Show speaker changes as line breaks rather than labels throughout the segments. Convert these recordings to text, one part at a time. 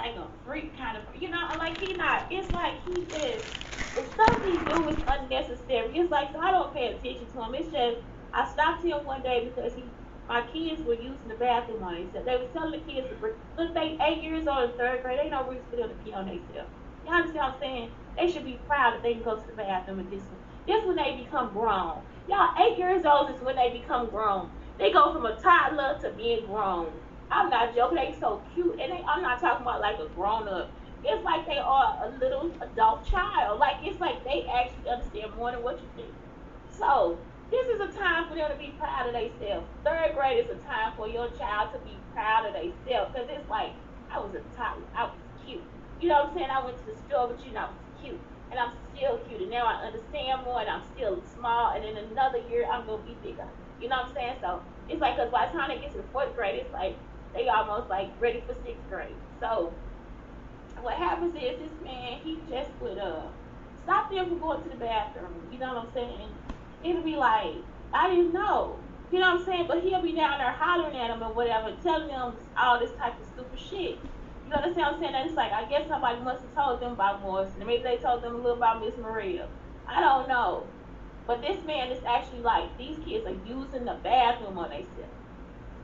like a freak kind of, you know, like he not. It's like he just the stuff he do is unnecessary. It's like so I don't pay attention to him. It's just I stopped him one day because my kids were using the bathroom on themselves. They was telling the kids to look, they 8 years old in third grade. They no reason for them to pee on themselves. You understand what I'm saying? They should be proud that they can go to the bathroom at this one. This when they become grown. Y'all, 8 years old is when they become grown. They go from a toddler to being grown. I'm not joking. They so cute, and I'm not talking about like a grown up. It's like they are a little adult child. Like it's like they actually understand more than what you think. So this is a time for them to be proud of themselves. Third grade is a time for your child to be proud of themselves because it's like I was a toddler. I was cute. You know what I'm saying? I went to the store, but you know I was cute, and I'm still cute. And now I understand more, and I'm still small. And in another year, I'm gonna be bigger. You know what I'm saying? So it's like, cause by the time they get to the fourth grade, it's like they almost like ready for sixth grade. So what happens is this man, he just would stop them from going to the bathroom. You know what I'm saying? It'll be like, I didn't know. You know what I'm saying? But he'll be down there hollering at them or whatever, telling them all this type of stupid shit. You understand what I'm saying? And it's like, I guess somebody must have told them about Morrison. Maybe they told them a little about Miss Maria. I don't know. But this man is actually like, these kids are using the bathroom on themselves.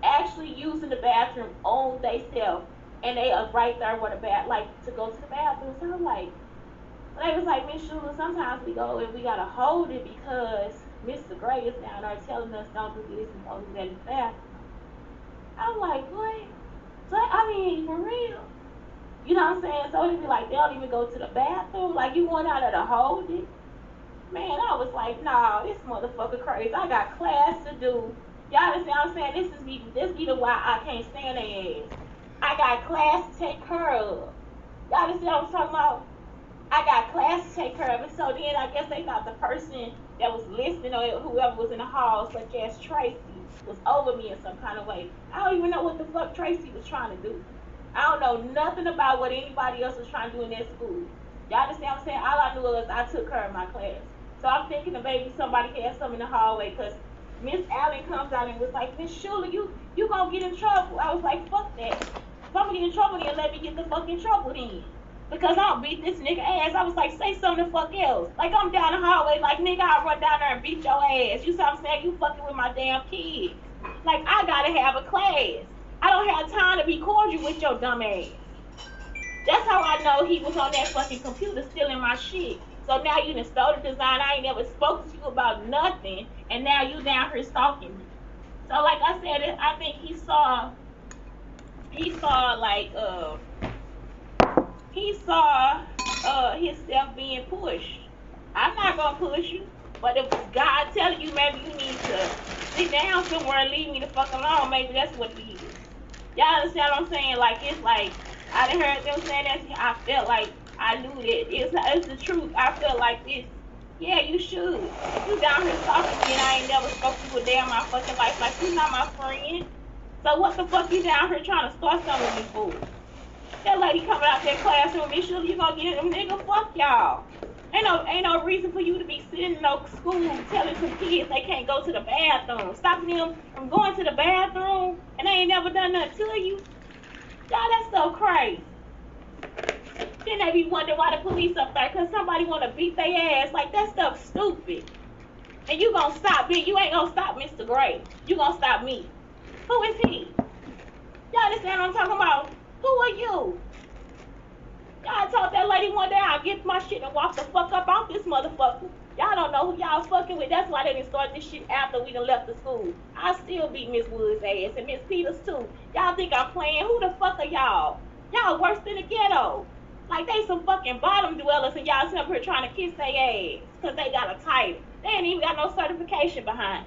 Actually using the bathroom on themselves. And they are right there with a like to go to the bathroom. So I'm like, they was like, Miss Schuler, sometimes we go and we gotta hold it because Mr. Gray is down there telling us don't do this and don't do that in the bathroom. I'm like, what? So I mean, for real. You know what I'm saying? So it'd be like they don't even go to the bathroom. Like you going out there to hold it. Man, I was like, nah, this motherfucker crazy. I got class to do. Y'all understand what I'm saying? This be the why I can't stand their ass. I got class to take care of. Y'all understand what I'm talking about? I got class to take care of it. So then I guess they thought the person that was listening or whoever was in the hall, such as Tracy, was over me in some kind of way. I don't even know what the fuck Tracy was trying to do. I don't know nothing about what anybody else was trying to do in that school. Y'all understand what I'm saying? All I knew was I took care of my class. So I'm thinking that maybe somebody had something in the hallway because Miss Allen comes out and was like, Miss Schuler, you gonna get in trouble. I was like, fuck that. If I'm gonna get in trouble, then let me get the fuck in trouble then. Because I'll beat this nigga ass. I was like, say something the fuck else. Like I'm down the hallway, like nigga, I'll run down there and beat your ass. You see what I'm saying? You fucking with my damn kids. Like I gotta have a class. I don't have time to be cordial with your dumb ass. That's how I know he was on that fucking computer stealing my shit. So now you done stole the design. I ain't never spoke to you about nothing. And now you down here stalking me. So like I said, I think he saw himself being pushed. I'm not gonna push you. But if God telling you maybe you need to sit down somewhere and leave me the fuck alone, maybe that's what it is. Y'all understand what I'm saying? Like it's like I done heard them saying that. I felt like I knew that it's the truth. I felt like this. Yeah, you should. You down here talking to me and I ain't never spoke to you a day in my fucking life. Like you not my friend. So what the fuck you down here trying to start something with me for? That lady coming out that classroom, Miss Schuler, you gonna get them nigga? Fuck y'all. Ain't no reason for you to be sitting in no school telling some kids they can't go to the bathroom, stopping them from going to the bathroom, and they ain't never done nothing to you. Y'all, that stuff crazy. Then they be wondering why the police up there, cause somebody wanna beat their ass. Like that stuff stupid. And you gonna stop me? You ain't gonna stop Mr. Gray. You gonna stop me? Who is he? Y'all understand what I'm talking about? Who are you? Y'all told that lady one day I'll get my shit and walk the fuck up off this motherfucker. Y'all don't know who y'all fucking with. That's why they didn't start this shit after we done left the school. I still beat Miss Wood's ass and Miss Peters too. Y'all think I'm playing? Who the fuck are y'all? Y'all worse than the ghetto. Like they some fucking bottom dwellers and y'all sitting up here trying to kiss their ass because they got a title. They ain't even got no certification behind.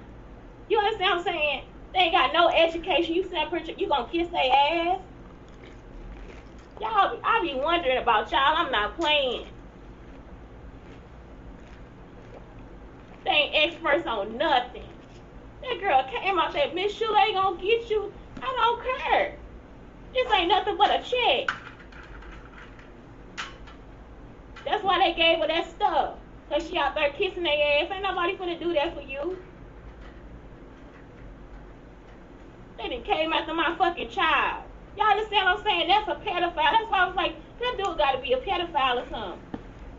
You understand what I'm saying? They ain't got no education. You sitting up here, you gonna kiss their ass? Y'all, I be wondering about y'all. I'm not playing. They ain't experts on nothing. That girl came out there, Miss Schuler ain't gonna get you. I don't care. This ain't nothing but a check. That's why they gave her that stuff. Cause she out there kissing their ass. Ain't nobody finna do that for you. They done came after my fucking child. Y'all understand what I'm saying? That's a pedophile. That's why I was like, that dude got to be a pedophile or something.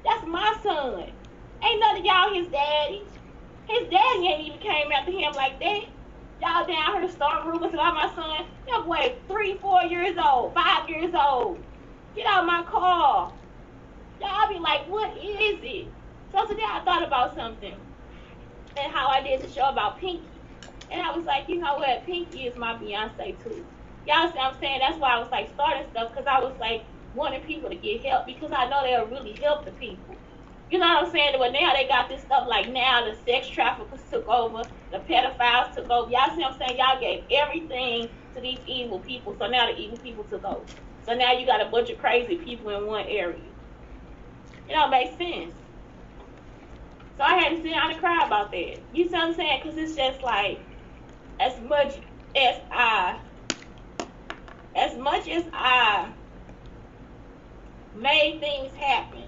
That's my son. Ain't none of y'all his daddy. His daddy ain't even came after him like that. Y'all down here starting rumors about my son. That boy 3, 4 years old, 5 years old. Get out of my car. Y'all be like, what is it? So today I thought about something. And how I did the show about Pinky. And I was like, you know what? Pinky is my Beyonce too. Y'all see what I'm saying? That's why I was like starting stuff, because I was like wanting people to get help, because I know they'll really help the people. You know what I'm saying? But now they got this stuff like now the sex traffickers took over, the pedophiles took over. Y'all see what I'm saying? Y'all gave everything to these evil people, so now the evil people took over. So now you got a bunch of crazy people in one area. It don't make sense. So I had to sit down and cry about that. You see what I'm saying? Because it's just like, as much as I made things happen,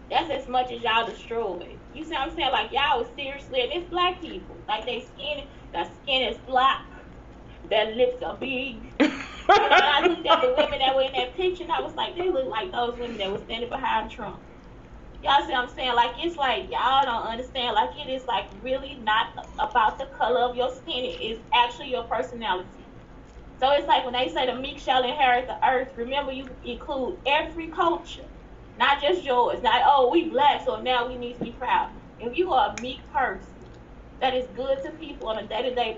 that's as much as y'all destroyed. You see what I'm saying? Like, y'all was seriously, and it's black people. Like, their skin is black, their lips are big. And I looked at the women that were in that picture, and I was like, they look like those women that were standing behind Trump. Y'all see what I'm saying? Like, it's like, y'all don't understand. Like, it is, like, really not about the color of your skin. It is actually your personality. So it's like when they say the meek shall inherit the earth, remember you include every culture, not just yours. Not, oh, we black, so now we need to be proud. If you are a meek person that is good to people on a day-to-day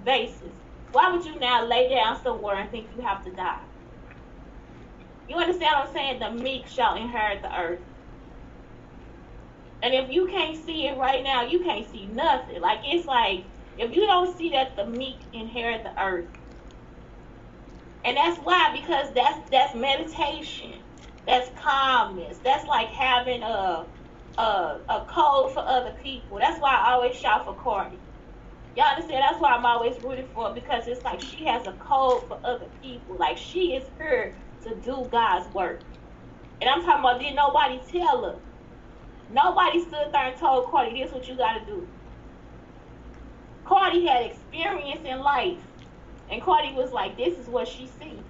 basis, why would you now lay down somewhere and think you have to die? You understand what I'm saying? The meek shall inherit the earth. And if you can't see it right now, you can't see nothing. Like, it's like, if you don't see that the meek inherit the earth. And that's why, because that's meditation. That's calmness. That's like having a code for other people. That's why I always shout for Cardi. Y'all understand? That's why I'm always rooting for her, because it's like she has a code for other people. Like, she is here to do God's work. And I'm talking about, did nobody tell her? Nobody stood there and told Cardi, this is what you got to do. Cardi had experience in life. And Cardi was like, this is what she sees.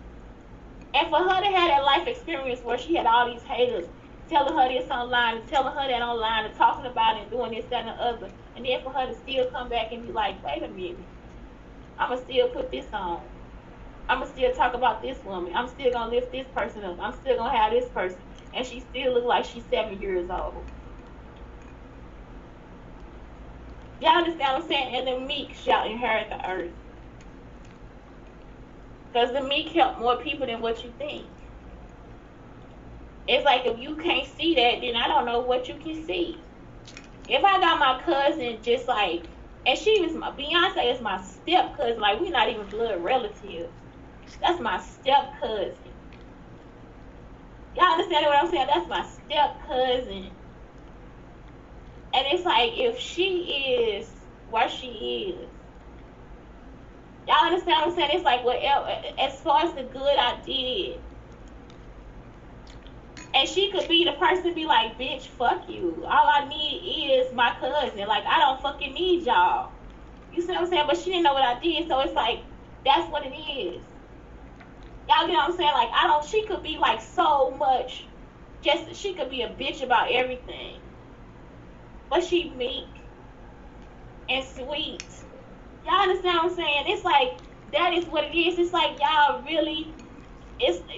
And for her to have that life experience where she had all these haters telling her this online and telling her that online and talking about it and doing this, that, and the other. And then for her to still come back and be like, wait a minute. I'm going to still put this on. I'm going to still talk about this woman. I'm still going to lift this person up. I'm still going to have this person. And she still look like she's 7 years old. Y'all understand what I'm saying? And the meek shall inherit the earth. Because the meek help more people than what you think. It's like, if you can't see that, then I don't know what you can see. If I got my cousin just like, and she was Beyonce is my step cousin, like, we're not even blood relatives. That's my step cousin. Y'all understand what I'm saying? That's my step cousin. And it's like, if she is where she is, y'all understand what I'm saying? It's like, whatever, as far as the good I did. And she could be the person to be like, bitch, fuck you. All I need is my cousin. Like, I don't fucking need y'all. You see what I'm saying? But she didn't know what I did, so it's like, that's what it is. Y'all get what I'm saying? Like, she could be like so much, she could be a bitch about everything. But she meek and sweet. Y'all understand what I'm saying? It's like, that is what it is. It's like, y'all really,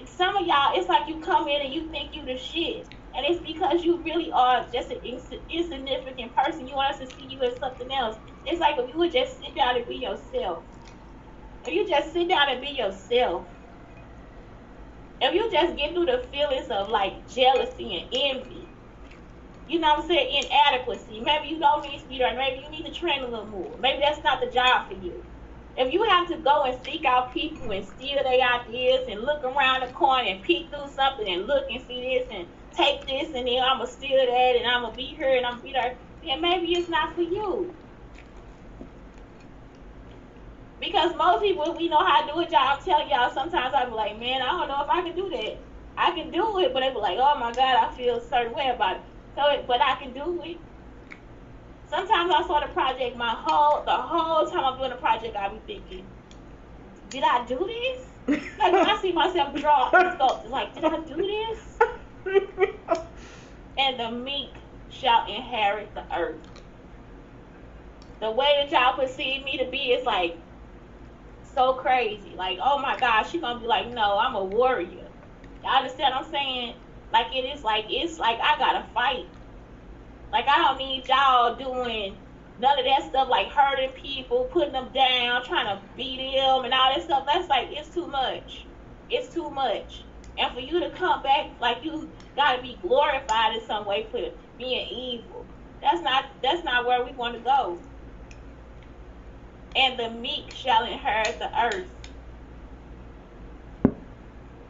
some of y'all, it's like you come in and you think you the shit. And it's because you really are just an insignificant person. You want us to see you as something else. It's like, if you would just sit down and be yourself. If you just sit down and be yourself. If you just get through the feelings of like jealousy and envy. You know what I'm saying? Inadequacy. Maybe you don't need to be there. Maybe you need to train a little more. Maybe that's not the job for you. If you have to go and seek out people and steal their ideas and look around the corner and peek through something and look and see this and take this and then I'm going to steal that and I'm going to be here and I'm going to be there, then maybe it's not for you. Because most people, we know how to do a job. I'm telling y'all, sometimes I be like, man, I don't know if I can do that. I can do it, but they be like, oh my God, I feel a certain way about it. But I can do it. Sometimes I saw the project, the whole time I'm doing the project, I be thinking, did I do this? Like when I see myself draw and sculpt, it's like, did I do this? And the meek shall inherit the earth. The way that y'all perceive me to be is like so crazy. Like, oh my gosh, she gonna be like, no, I'm a warrior. Y'all understand what I'm saying? Like it's like I gotta fight. Like I don't need y'all doing none of that stuff, like hurting people, putting them down, trying to beat them and all that stuff. That's like, it's too much. It's too much. And for you to come back, like you gotta be glorified in some way for being evil. That's not where we want to go. And the meek shall inherit the earth.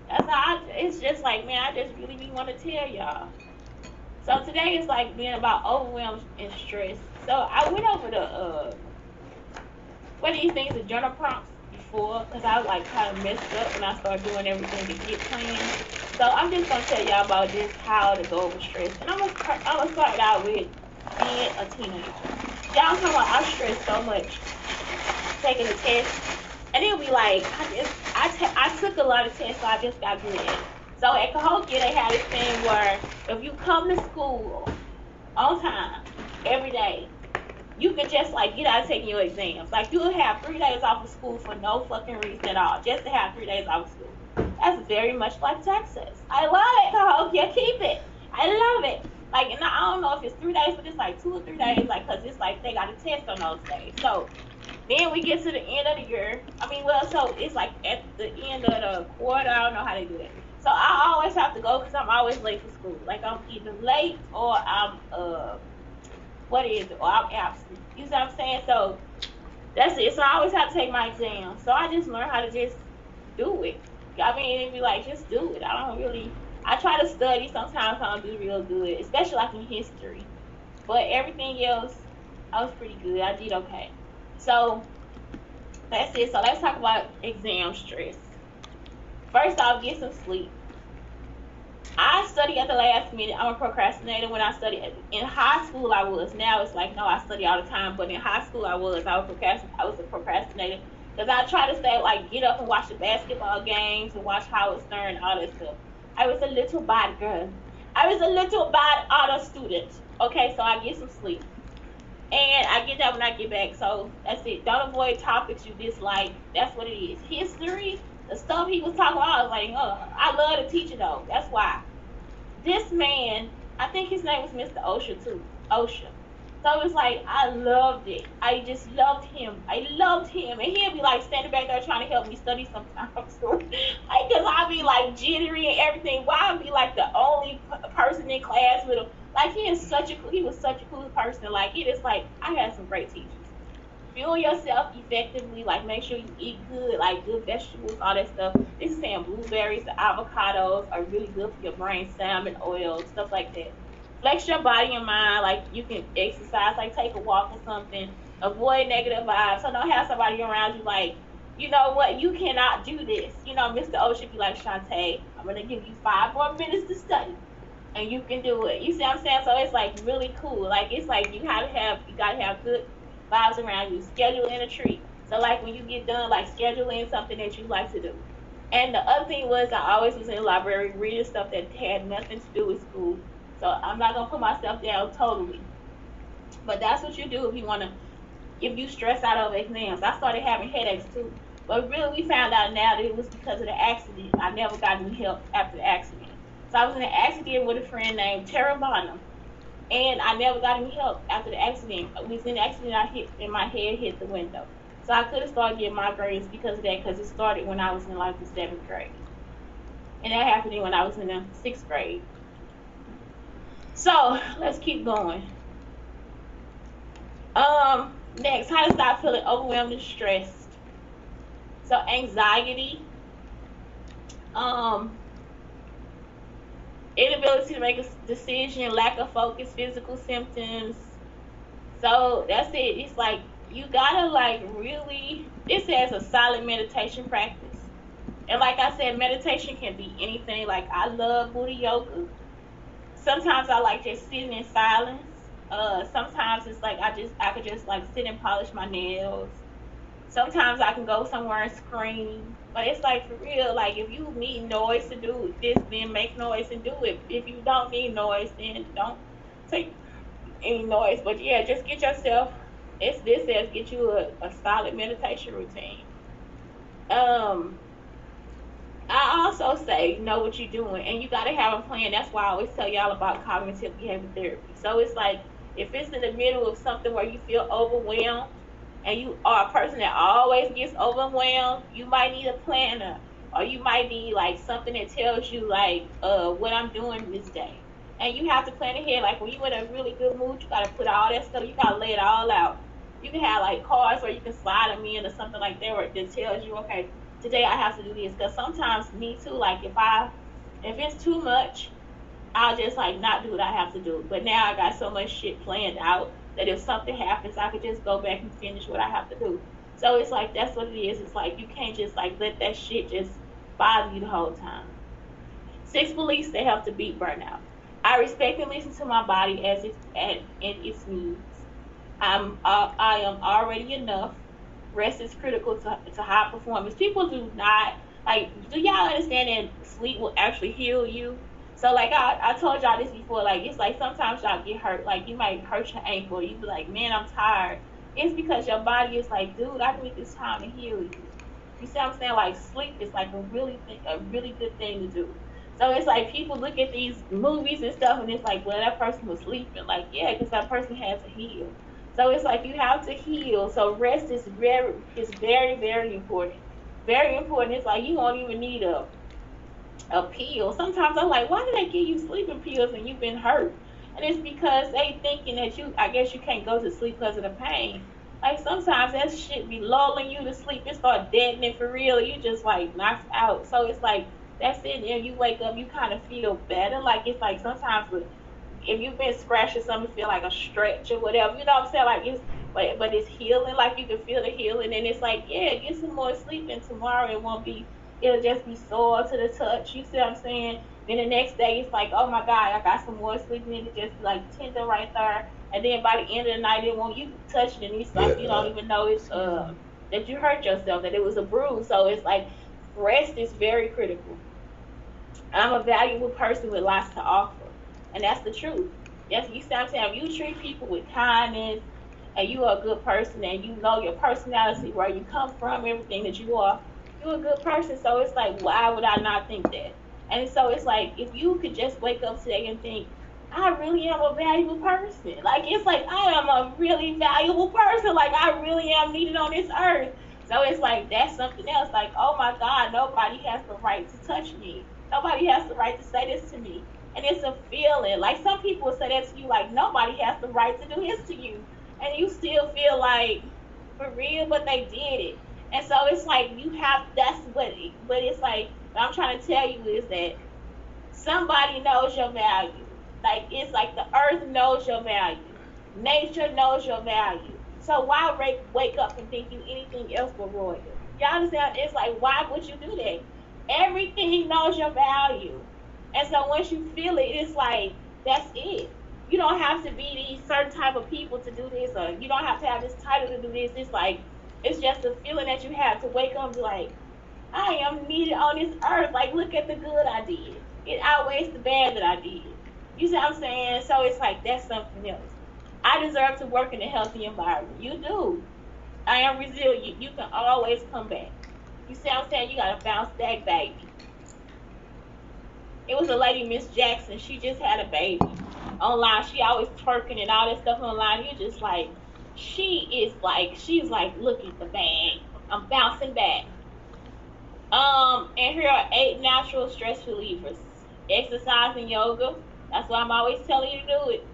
That's how it's just like, man, I just really want to tell y'all. So today is like being about overwhelmed and stress. So I went over the what these things, the journal prompts before, because I like kind of messed up when I started doing everything to get planned. So I'm just gonna tell y'all about just how to go over stress. And I'm gonna start out with being a teenager. Y'all talking about I stress so much taking a test, and it'll be like I took a lot of tests, so I just got good at it. So at Cahokia, they had this thing where if you come to school on time every day, you can just like get out of taking your exams. Like you'll have 3 days off of school for no fucking reason at all, just to have 3 days off of school. That's very much like Texas. I love it, Cahokia. Keep it. I love it. Like, and I don't know if it's 3 days, but it's like 2 or 3 days, like, cause it's like they got a test on those days. So then we get to the end of the year. I mean, well, so it's like at the end of the quarter. I don't know how they do it. So I always have to go because I'm always late for school. Like I'm either late or I'm or I'm absent. You see what I'm saying? So that's it. So I always have to take my exam. So I just learned how to just do it. I mean, it'd be like, just do it. I try to study. Sometimes I don't do real good, especially like in history. But everything else, I was pretty good. I did okay. So that's it. So let's talk about exam stress. First off, get some sleep. I study at the last minute. I'm a procrastinator. When I studied in high school, I was. Now it's like, no, I study all the time. But in high school, I was a procrastinator because I try to stay, like, get up and watch the basketball games and watch Howard Stern, all that stuff. I was a little bad girl. I was a little bad honor student. Okay, so I get some sleep. And I get that when I get back. So that's it. Don't avoid topics you dislike. That's what it is. History, the stuff he was talking about, I was like, I love the teacher though. That's why. This man, I think his name was Mr. OSHA too. OSHA. So it was like, I loved it. I just loved him. I loved him. And he'd be like standing back there trying to help me study sometimes. Like, because I'd be like jittery and everything. Why I'd be like the only person in class with him. Like, he was such a cool person. Like, it is like, I had some great teachers. Fuel yourself effectively. Like, make sure you eat good, like good vegetables, all that stuff. This is saying blueberries, the avocados are really good for your brain, salmon oil, stuff like that. Flex your body and mind. Like, you can exercise, like take a walk or something. Avoid negative vibes. So don't have somebody around you like, you know what, you cannot do this. You know, Mr. O should be like, Shantae, I'm going to give you 5 more minutes to study. And you can do it. You see what I'm saying? So it's like really cool. Like, it's like you gotta have good vibes around you. Schedule in a treat. So like when you get done, like schedule in something that you like to do. And the other thing was, I always was in the library reading stuff that had nothing to do with school. So I'm not gonna put myself down totally. But that's what you do if you stress out over exams. I started having headaches too. But really we found out now that it was because of the accident. I never got any help after the accident. So I was in an accident with a friend named Tara Bonham. And I never got any help after the accident. It was in the accident my head hit the window. So I could have started getting migraines because of that, because it started when I was in like the 7th grade. And that happened when I was in the 6th grade. So let's keep going. Next, how to stop feeling overwhelmed and stressed. So anxiety, inability to make a decision, lack of focus, physical symptoms. So that's it. It's like you gotta like really, it says a solid meditation practice. And like I said, meditation can be anything. Like I love Buddha yoga. Sometimes I like just sitting in silence. Sometimes it's like I could just like sit and polish my nails. Sometimes I can go somewhere and scream. But it's like for real, like if you need noise to do this, then make noise and do it. If you don't need noise, then don't take any noise. But yeah, just get yourself. This says get you a solid meditation routine. Um, I also say know what you're doing, and you got to have a plan. That's why I always tell y'all about cognitive behavior therapy. So it's like if it's in the middle of something where you feel overwhelmed, and you are a person that always gets overwhelmed, you might need a planner, or you might need like something that tells you like what I'm doing this day. And you have to plan ahead. Like when you're in a really good mood, you gotta put all that stuff. You gotta lay it all out. You can have like cards where you can slide them in or something like that, where it tells you, okay, today I have to do this. Because sometimes me too. Like if it's too much, I'll just like not do what I have to do. But now I got so much shit planned out that if something happens, I could just go back and finish what I have to do. So it's like that's what it is. It's like you can't just like let that shit just bother you the whole time. 6 beliefs that help to beat burnout. I respect and listen to my body as in its needs. I am already enough. Rest is critical to high performance. People do not like. Do y'all understand that sleep will actually heal you? So like I told y'all this before. Like it's like sometimes y'all get hurt. Like you might hurt your ankle. You be like, man, I'm tired. It's because your body is like, dude, I need this time to heal you. You see what I'm saying? Like sleep is like a really good thing to do. So it's like people look at these movies and stuff, and it's like, well, that person was sleeping. Like, yeah, because that person had to heal. So it's like you have to heal. So rest is very, very important. Very important. It's like you won't even need a pill. Sometimes I'm like, why did they give you sleeping pills and you've been hurt? And it's because they thinking that I guess you can't go to sleep because of the pain. Like sometimes that shit be lulling you to sleep. It start deadening for real. You just like knocked out. So it's like that's it. And you wake up, you kind of feel better. Like it's like sometimes if you've been scratching something, feel like a stretch or whatever. You know what I'm saying? Like it's but it's healing. Like you can feel the healing, and it's like yeah, get some more sleep, and tomorrow it'll just be sore to the touch. You see what I'm saying? Then the next day it's like, oh my God, I got some more sleep, and it just like tender right there. And then by the end of the night, it won't you touch it, and it's like you don't even know it's that you hurt yourself, that it was a bruise. So it's like rest is very critical. I'm a valuable person with lots to offer. And that's the truth. Yes, you sometimes you treat people with kindness and you are a good person and you know your personality, where you come from, everything that you are, you're a good person. So it's like, why would I not think that? And so it's like if you could just wake up today and think, I really am a valuable person. Like it's like I am a really valuable person. Like I really am needed on this earth. So it's like that's something else. Like, oh my God, nobody has the right to touch me. Nobody has the right to say this to me. And it's a feeling. Like some people say that to you, like nobody has the right to do this to you. And you still feel like for real, but they did it. And so it's like you have but it's like what I'm trying to tell you is that somebody knows your value. Like it's like the earth knows your value. Nature knows your value. So why wake up and think you anything else but royal? Y'all understand? It's like why would you do that? Everything knows your value. And so once you feel it, it's like that's it. You don't have to be these certain type of people to do this, or you don't have to have this title to do this. It's like it's just a feeling that you have to wake up and be like, I am needed on this earth. Like look at the good I did. It outweighs the bad that I did. You see what I'm saying? So it's like that's something else. I deserve to work in a healthy environment. You do. I am resilient. You can always come back. You see what I'm saying? You gotta bounce back, baby. It was a lady, Miss Jackson. She just had a baby online. She always twerking and all that stuff online. You just like, she's like, look at the bag. I'm bouncing back. And here are 8 natural stress relievers. Exercise and yoga. That's why I'm always telling you to do it.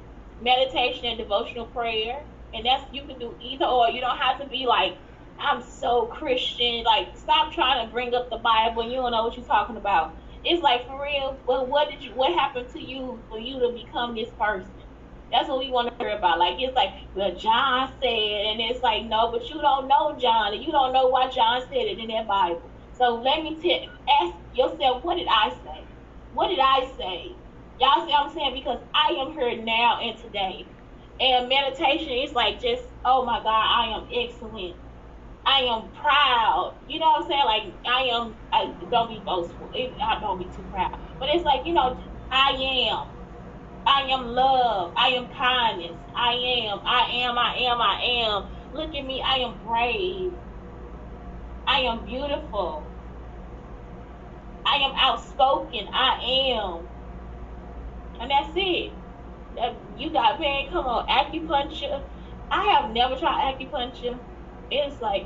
Meditation and devotional prayer. And that's, you can do either or. You don't have to be like, I'm so Christian. Like, stop trying to bring up the Bible and you don't know what you're talking about. It's like for real, well, what happened to you for you to become this person? That's what we want to hear about. Like it's like, well, John said, and it's like, no, but you don't know John, and you don't know why John said it in that Bible. So let me ask yourself, what did I say? What did I say? Y'all see what I'm saying? Because I am here now and today. And meditation is like just, oh my God, I am excellent. I am proud. You know what I'm saying? Like I don't be boastful. I don't be too proud. But it's like, I am. I am love. I am kindness. I am. I am. I am. I am. Look at me. I am brave. I am beautiful. I am outspoken. I am. And that's it. You got, man, come on, acupuncture. I have never tried acupuncture. It's like,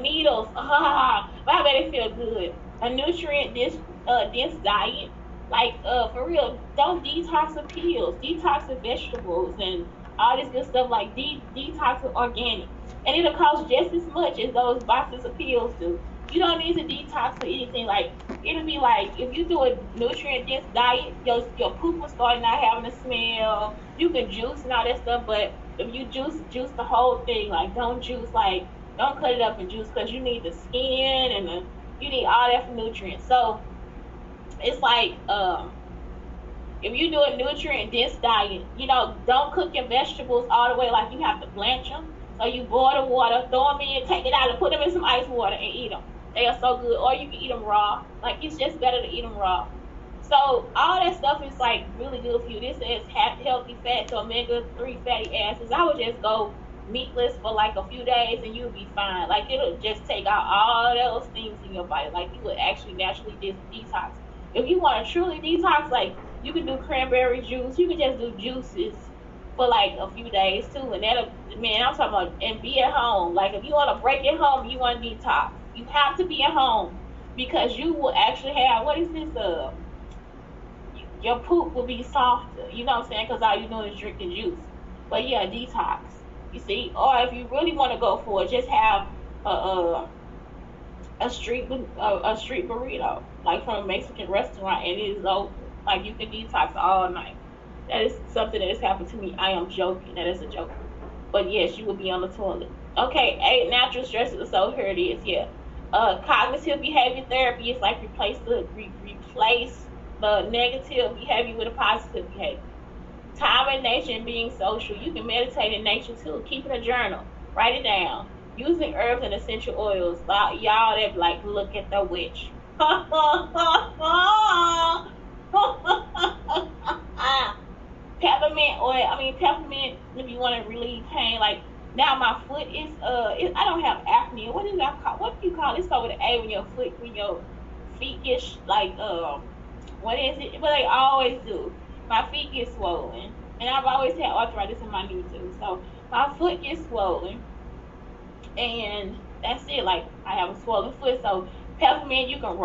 needles. But I bet it feel good. A nutrient dense diet. Like, for real, don't detox the pills. Detox the vegetables and all this good stuff. Like, detox the organic. And it'll cost just as much as those boxes of pills do. You don't need to detox for anything. Like, it'll be like, if you do a nutrient dense diet, your poop will start not having a smell. You can juice and all that stuff, but if you juice the whole thing. Like, don't juice, like, don't cut it up and juice, because you need the skin and you need all that for nutrients. So it's like, if you do a nutrient dense diet, don't cook your vegetables all the way. Like, you have to blanch them. So you boil the water, throw them in, take it out, and put them in some ice water and eat them. They are so good. Or you can eat them raw. Like, it's just better to eat them raw. So all that stuff is like really good for you. This is healthy fats, omega-3 fatty acids. I would just go meatless for like a few days and you'll be fine. Like, it'll just take out all those things in your body. Like, you would actually naturally detox. If you want to truly detox, like, you can do cranberry juice. You can just do juices for like a few days too, and that'll, man, I'm talking about, and be at home. Like, if you want to break at home, you want to detox, you have to be at home, because you will actually have, what is this, your poop will be softer, you know what I'm saying, because all you're doing is drinking juice. But yeah, detox, you see. Or if you really want to go for it, just have a street burrito, like from a Mexican restaurant, and it is open. Like, you can detox all night. That is something that has happened to me. I am joking. That is a joke. But yes, you will be on the toilet. Okay, 8 natural stresses. So here it is. Yeah. Cognitive behavior therapy is like replace the negative behavior with a positive behavior. Time in nature and being social. You can meditate in nature too. Keeping a journal. Write it down. Using herbs and essential oils. Y'all that like, look at the witch. Peppermint oil. Peppermint, if you want to relieve pain. Like, now my foot is I don't have apnea. What do you call it? It's over the A when your feet get like what is it? But they always do. My feet get swollen, and I've always had arthritis in my knee too. So my foot gets swollen, and that's it. Like, I have a swollen foot. So peppermint, you can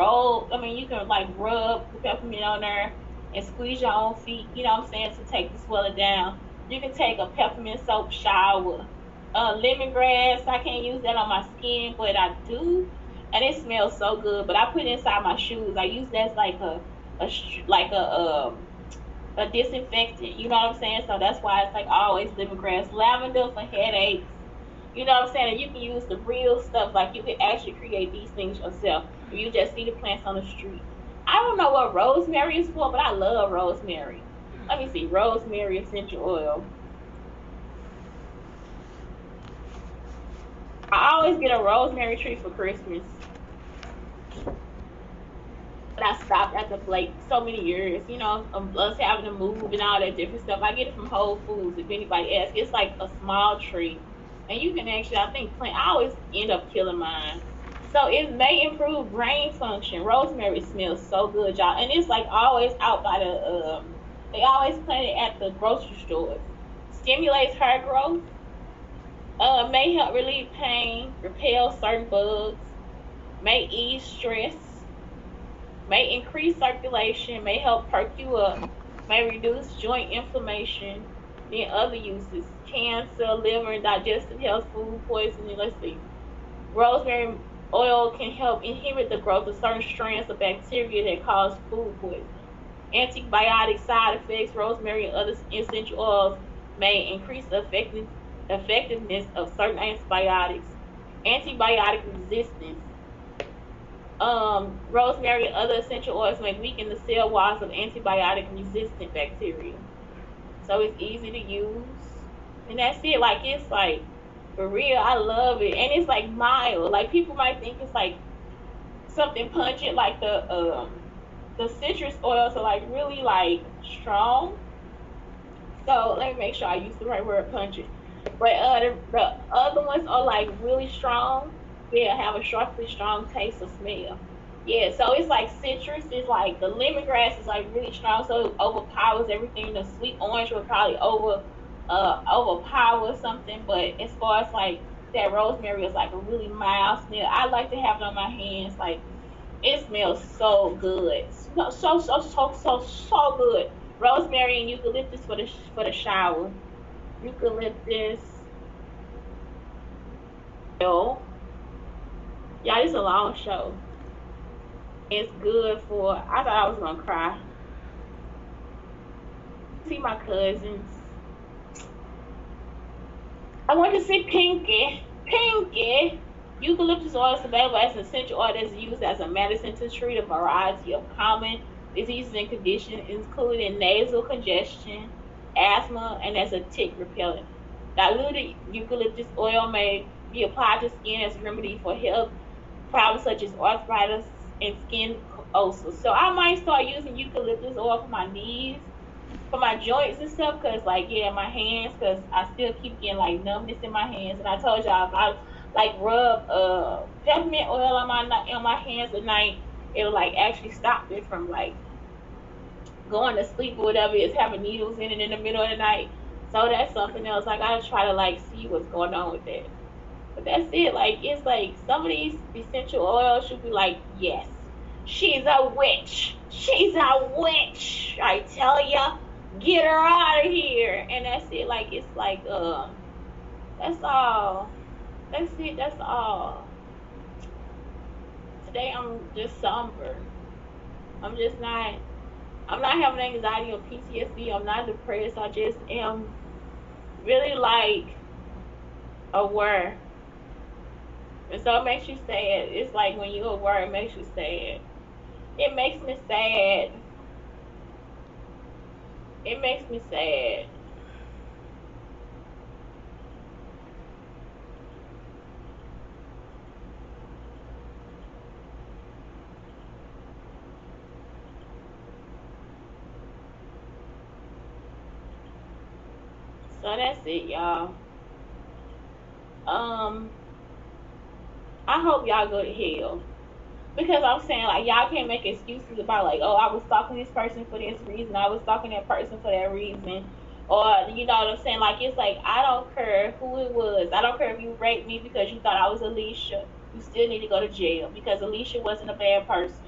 you can like rub the peppermint on there and squeeze your own feet, you know what I'm saying, to take the swelling down. You can take a peppermint soap shower. Lemongrass, I can't use that on my skin, but I do, and it smells so good. But I put it inside my shoes. I use that as like a disinfectant, you know what I'm saying? So that's why it's like always lemongrass. Lavender for headaches, you know what I'm saying? And you can use the real stuff. Like, you can actually create these things yourself. You just see the plants on the street. I don't know what rosemary is for, but I love rosemary. Let me see. Rosemary essential oil. I always get a rosemary tree for Christmas. But I stopped after like so many years, us having to move and all that different stuff. I get it from Whole Foods. If anybody asks, it's like a small tree, and you can actually, I think, plant. I always end up killing mine. So it may improve brain function. Rosemary smells so good, y'all, and it's like always out by the. They always plant it at the grocery stores. Stimulates hair growth. May help relieve pain, repel certain bugs, may ease stress, may increase circulation, may help perk you up, may reduce joint inflammation. Then other uses: cancer, liver and digestive health, food poisoning. Let's see. Rosemary oil can help inhibit the growth of certain strands of bacteria that cause food poisoning. Antibiotic side effects: rosemary and other essential oils may increase the effectiveness of certain antibiotics. Antibiotic resistance: rosemary and other essential oils may weaken the cell walls of antibiotic resistant bacteria. So it's easy to use, and that's it. Like, it's like For real, I love it, and it's like mild. Like people might think it's like something pungent, like the citrus oils are like really like strong. So let me make sure I use the right word, pungent. But the other ones are like really strong. Yeah, have a sharply strong taste or smell. Yeah, so it's like citrus. It's like the lemongrass is like really strong, so it overpowers everything. The sweet orange will probably overpower something. But as far as like that rosemary is like a really mild smell. I like to have it on my hands. Like it smells so good. So good. Rosemary and eucalyptus for the shower. Eucalyptus oil. Yeah, it's a long show. It's good for. I thought I was gonna cry. See my cousins. I went to see Pinky. Pinky. Eucalyptus oil is available as an essential oil that is used as a medicine to treat a variety of common diseases and conditions, including nasal congestion, asthma, and as a tick repellent. Diluted eucalyptus oil may be applied to skin as a remedy for health problems such as arthritis and skin ulcers. So I might start using eucalyptus oil for my knees, for my joints and stuff, cause like yeah, my hands, cause I still keep getting like numbness in my hands. And I told y'all if I like rub peppermint oil on my hands at night, it'll like actually stop it from like going to sleep or whatever. It's having needles in it in the middle of the night. So that's something else. I gotta try to like see what's going on with that. But that's it. Like it's like some of these essential oils should be like, yes, she's a witch. She's a witch. I tell ya, get her out of here. And that's it. Like it's like that's all. That's it. That's all. Today I'm just somber. I'm just not. I'm not having anxiety or PTSD. I'm not depressed. I just am really like aware. And so it makes you sad. It's like when you're aware, it makes you sad. It makes me sad. It makes me sad. So that's it, y'all. Um, I hope y'all go to hell. Because I'm saying like y'all can't make excuses about like, oh, I was stalking this person for this reason, I was stalking that person for that reason. Or you know what I'm saying? Like it's like I don't care who it was. I don't care if you raped me because you thought I was Alicia. You still need to go to jail because Alicia wasn't a bad person.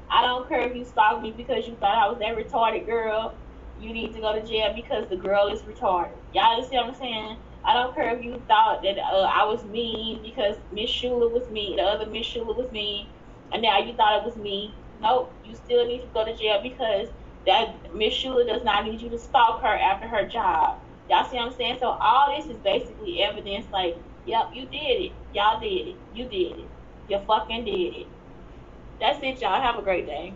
I don't care if you stalked me because you thought I was that retarded girl. You need to go to jail because the girl is retarded. Y'all understand what I'm saying? I don't care if you thought that I was mean because Miss Schuler was mean, the other Miss Schuler was mean, and now you thought it was me. Nope, you still need to go to jail because that Miss Schuler does not need you to stalk her after her job. Y'all see what I'm saying? So all this is basically evidence like, yep, you did it. Y'all did it. You did it. You fucking did it. That's it, y'all. Have a great day.